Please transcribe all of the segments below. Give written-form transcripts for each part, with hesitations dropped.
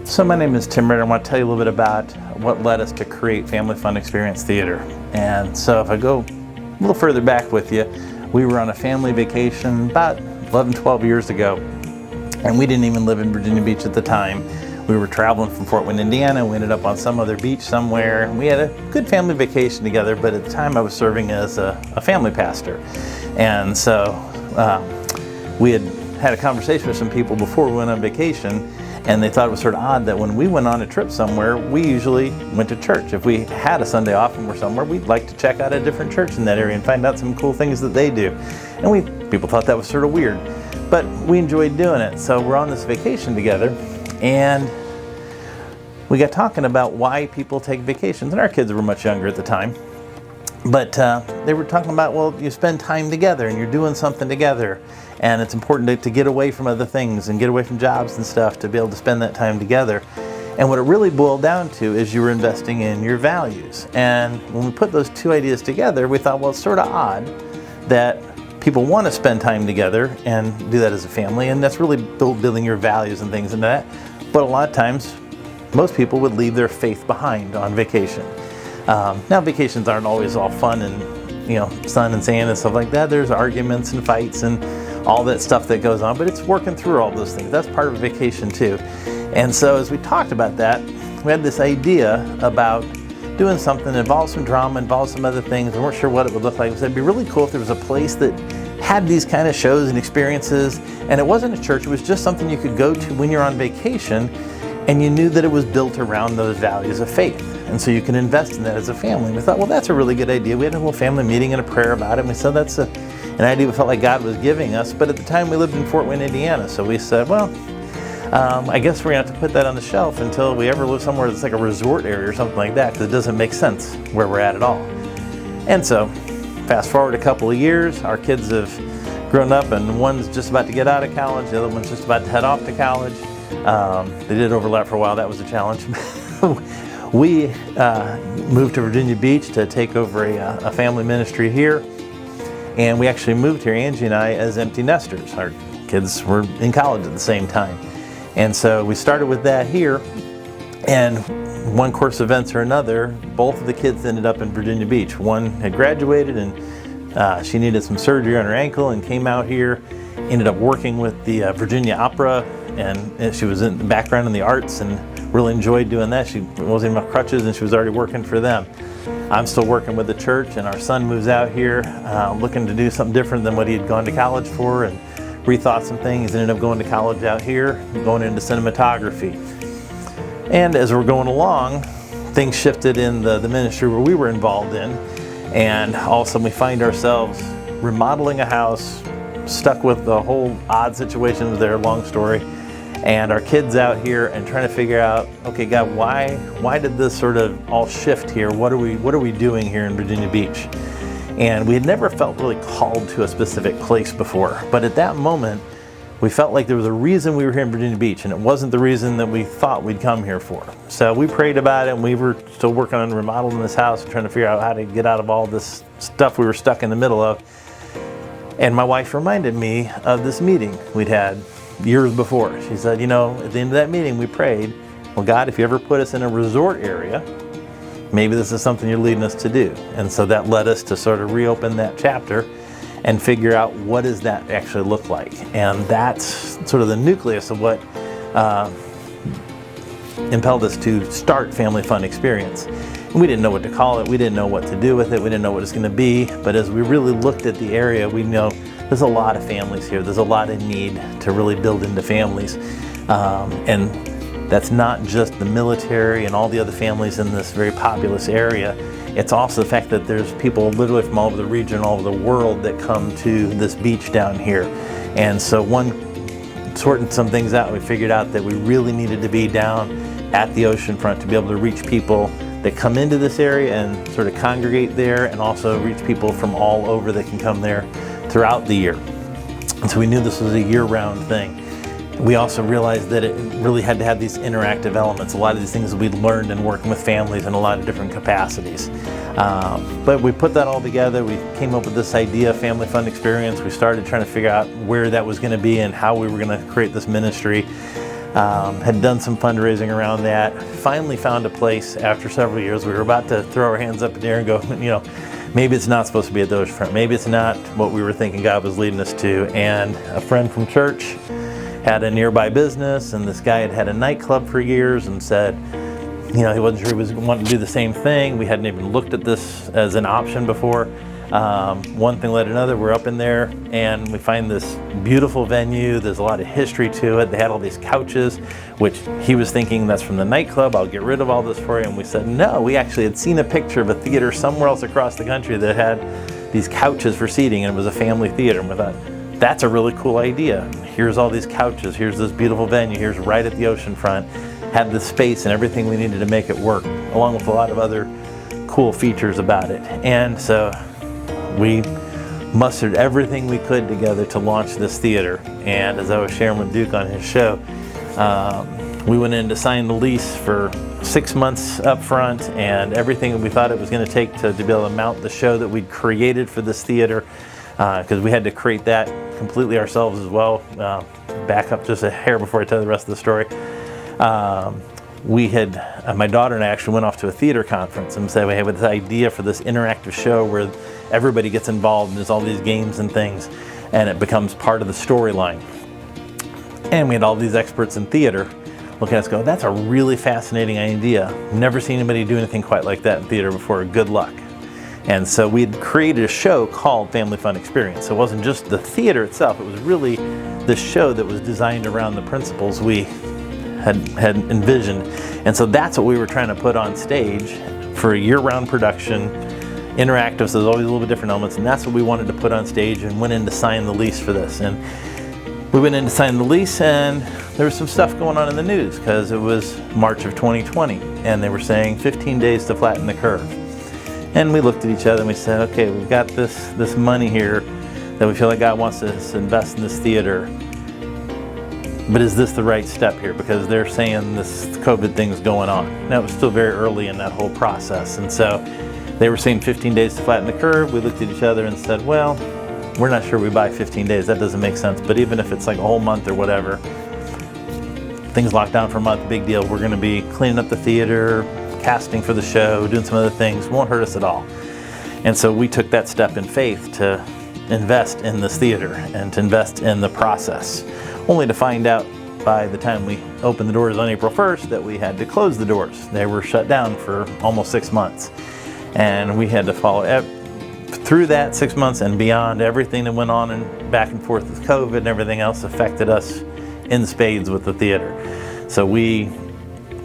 So my name is Tim Ritter. I want to tell you a little bit about what led us to create Family Fun Experience Theater. And so if I go a little further back with you, we were on a family vacation about 11, 12 years ago. And we didn't even live in Virginia Beach at the time. We were traveling from Fort Wayne, Indiana. We ended up on some other beach somewhere. And we had a good family vacation together, but at the time I was serving as a family pastor. And so we had a conversation with some people before we went on vacation, and they thought it was sort of odd that when we went on a trip somewhere, we usually went to church. If we had a Sunday off and we're somewhere, we'd like to check out a different church in that area and find out some cool things that they do. And people thought that was sort of weird, but we enjoyed doing it. So we're on this vacation together, and we got talking about why people take vacations. And our kids were much younger at the time. But they were talking about, well, you spend time together and you're doing something together. And it's important to get away from other things and get away from jobs and stuff to be able to spend that time together. And what it really boiled down to is you were investing in your values. And when we put those two ideas together, we thought, well, it's sort of odd that people want to spend time together and do that as a family. And that's really building your values and things into that. But a lot of times, most people would leave their faith behind on vacation. Now vacations aren't always all fun and sun and sand and stuff like that. There's arguments and fights and all that stuff that goes on, but it's working through all those things. That's part of a vacation too. And so as we talked about that, we had this idea about doing something that involved some drama, involved some other things. We weren't sure what it would look like. We said it'd be really cool if there was a place that had these kind of shows and experiences, and it wasn't a church, it was just something you could go to when you're on vacation, and you knew that it was built around those values of faith. And so you can invest in that as a family. And we thought, well, that's a really good idea. We had a little family meeting and a prayer about it. And we said that's an idea we felt like God was giving us. But at the time we lived in Fort Wayne, Indiana. So we said, well, I guess we're going to have to put that on the shelf until we ever live somewhere that's like a resort area or something like that, because it doesn't make sense where we're at all. And so fast forward a couple of years, our kids have grown up, and one's just about to get out of college. The other one's just about to head off to college. They did overlap for a while. That was a challenge. We moved to Virginia Beach to take over a family ministry here, and we actually moved here, Angie and I, as empty nesters. Our kids were in college at the same time, and so we started with that here, and one course of events or another, both of the kids ended up in Virginia Beach. One had graduated, and she needed some surgery on her ankle and came out here, ended up working with the Virginia Opera, and she was in the background in the arts and really enjoyed doing that. She wasn't even on crutches, and she was already working for them. I'm still working with the church, and our son moves out here looking to do something different than what he had gone to college for, and rethought some things, ended up going to college out here, going into cinematography. And as we're going along, things shifted in the ministry where we were involved in, and all of a sudden we find ourselves remodeling a house, stuck with the whole odd situation was there, long story, and our kids out here and trying to figure out, okay, God, why did this sort of all shift here? What are we doing here in Virginia Beach? And we had never felt really called to a specific place before, but at that moment we felt like there was a reason we were here in Virginia Beach, and it wasn't the reason that we thought we'd come here for. So we prayed about it, and we were still working on remodeling this house and trying to figure out how to get out of all this stuff we were stuck in the middle of. And my wife reminded me of this meeting we'd had years before. She said, at the end of that meeting we prayed, well, God, if you ever put us in a resort area, maybe this is something you're leading us to do. And so that led us to sort of reopen that chapter and figure out what does that actually look like. And that's sort of the nucleus of what impelled us to start Family Fun Experience. And we didn't know what to call it. We didn't know what to do with it. We didn't know what it's going to be. But as we really looked at the area, we know there's a lot of families here. There's a lot of need to really build into families. And that's not just the military and all the other families in this very populous area. It's also the fact that there's people literally from all over the region, all over the world that come to this beach down here. And so sorting some things out, we figured out that we really needed to be down at the ocean front to be able to reach people that come into this area and sort of congregate there, and also reach people from all over that can come there throughout the year. And so we knew this was a year-round thing. We also realized that it really had to have these interactive elements, a lot of these things that we'd learned in working with families in a lot of different capacities. But we put that all together. We came up with this idea, Family Fun Experience. We started trying to figure out where that was going to be and how we were going to create this ministry. Had done some fundraising around that. Finally found a place after several years. We were about to throw our hands up in the air and go, maybe it's not supposed to be at the oceanfront. Maybe it's not what we were thinking God was leading us to. And a friend from church had a nearby business, and this guy had had a nightclub for years and said, he wasn't sure he was wanting to do the same thing. We hadn't even looked at this as an option before. One thing led to another. We're up in there and we find this beautiful venue. There's a lot of history to it. They had all these couches, which he was thinking that's from the nightclub. I'll get rid of all this for you. And we said, no, we actually had seen a picture of a theater somewhere else across the country that had these couches for seating, and it was a family theater. And we thought, that's a really cool idea. Here's all these couches. Here's this beautiful venue. Here's right at the oceanfront. Had the space and everything we needed to make it work, along with a lot of other cool features about it. And so we mustered everything we could together to launch this theater. And as I was sharing with Duke on his show, we went in to sign the lease for 6 months up front, and everything that we thought it was going to take to be able to mount the show that we'd created for this theater, because we had to create that completely ourselves as well. Back up just a hair before I tell the rest of the story. My daughter and I actually went off to a theater conference and said, we have this idea for this interactive show where everybody gets involved and there's all these games and things, and it becomes part of the storyline. And we had all these experts in theater look at us go, that's a really fascinating idea. Never seen anybody do anything quite like that in theater before. Good luck. And so we had created a show called Family Fun Experience. So it wasn't just the theater itself, it was really the show that was designed around the principles we had envisioned. And so that's what we were trying to put on stage for a year-round production, interactive, so there's always a little bit different elements, and that's what we wanted to put on stage, and went in to sign the lease for this. And we went in to sign the lease, and there was some stuff going on in the news because it was March of 2020, and they were saying 15 days to flatten the curve. And we looked at each other and we said, okay, we've got this money here that we feel like God wants us to invest in this theater. But is this the right step here? Because they're saying this COVID thing's going on. Now, it was still very early in that whole process. And so they were saying 15 days to flatten the curve. We looked at each other and said, well, we're not sure we buy 15 days. That doesn't make sense. But even if it's like a whole month or whatever, things locked down for a month, big deal. We're going to be cleaning up the theater, casting for the show, doing some other things. Won't hurt us at all. And so we took that step in faith to invest in this theater and to invest in the process, only to find out by the time we opened the doors on April 1st that we had to close the doors. They were shut down for almost 6 months. And we had to follow through that 6 months and beyond. Everything that went on and back and forth with COVID and everything else affected us in spades with the theater. So we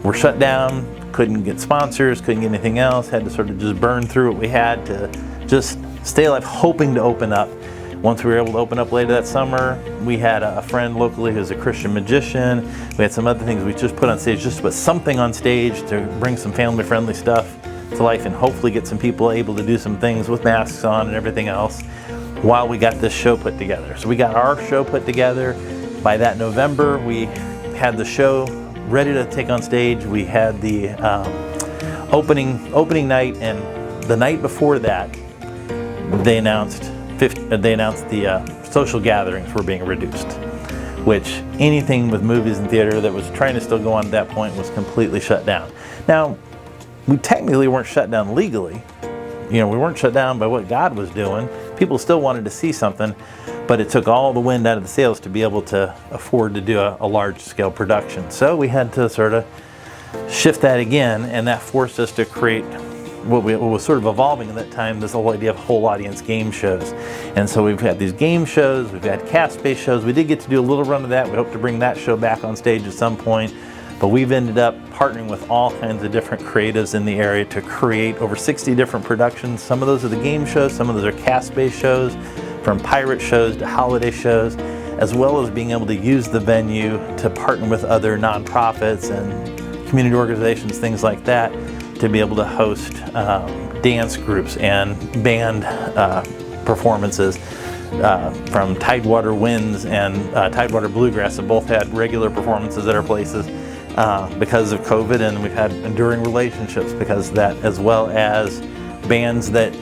were shut down, couldn't get sponsors, couldn't get anything else, had to sort of just burn through what we had to just stay alive, hoping to open up. Once we were able to open up later that summer, we had a friend locally who's a Christian magician. We had some other things we just put on stage, just to put something on stage to bring some family-friendly stuff to life and hopefully get some people able to do some things with masks on and everything else while we got this show put together. So we got our show put together. By that November, we had the show ready to take on stage. We had the opening night, and the night before that, they announced the social gatherings were being reduced, which anything with movies and theater that was trying to still go on at that point was completely shut down. Now, we technically weren't shut down legally. We weren't shut down by what God was doing. People still wanted to see something, but it took all the wind out of the sails to be able to afford to do a large-scale production. So we had to sort of shift that again, and that forced us to create what was sort of evolving at that time, this whole idea of whole audience game shows. And so we've had these game shows, we've had cast-based shows. We did get to do a little run of that. We hope to bring that show back on stage at some point. But we've ended up partnering with all kinds of different creatives in the area to create over 60 different productions. Some of those are the game shows, some of those are cast-based shows, from pirate shows to holiday shows, as well as being able to use the venue to partner with other nonprofits and community organizations, things like that, to be able to host dance groups and band performances from Tidewater Winds and Tidewater Bluegrass have both had regular performances at our places because of COVID, and we've had enduring relationships because of that, as well as bands that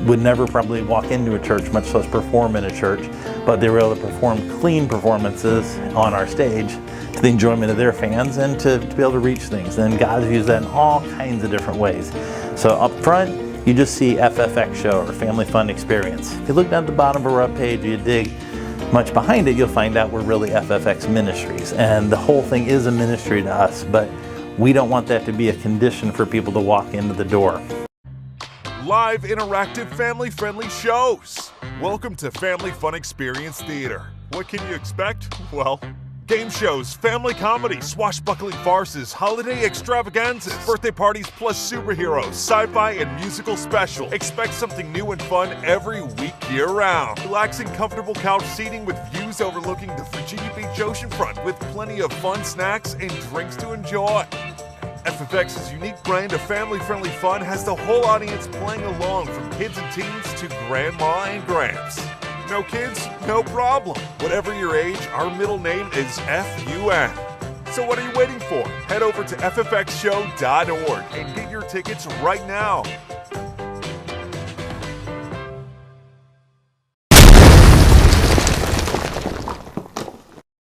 would never probably walk into a church, much less perform in a church, but they were able to perform clean performances on our stage to the enjoyment of their fans and to be able to reach things. And guys use that in all kinds of different ways. So up front, you just see FFX Show or Family Fun Experience. If you look down at the bottom of our webpage, you dig much behind it, you'll find out we're really FFX Ministries. And the whole thing is a ministry to us, but we don't want that to be a condition for people to walk into the door. Live, interactive, family-friendly shows. Welcome to Family Fun Experience Theater. What can you expect? Well, game shows, family comedy, swashbuckling farces, holiday extravaganzas, birthday parties plus superheroes, sci-fi and musical special. Expect something new and fun every week year-round. Relaxing, comfortable couch seating with views overlooking the Virginia Beach oceanfront with plenty of fun snacks and drinks to enjoy. FFX's unique brand of family-friendly fun has the whole audience playing along from kids and teens to grandma and gramps. No kids? No problem. Whatever your age, our middle name is FUN. So what are you waiting for? Head over to ffxshow.org and get your tickets right now.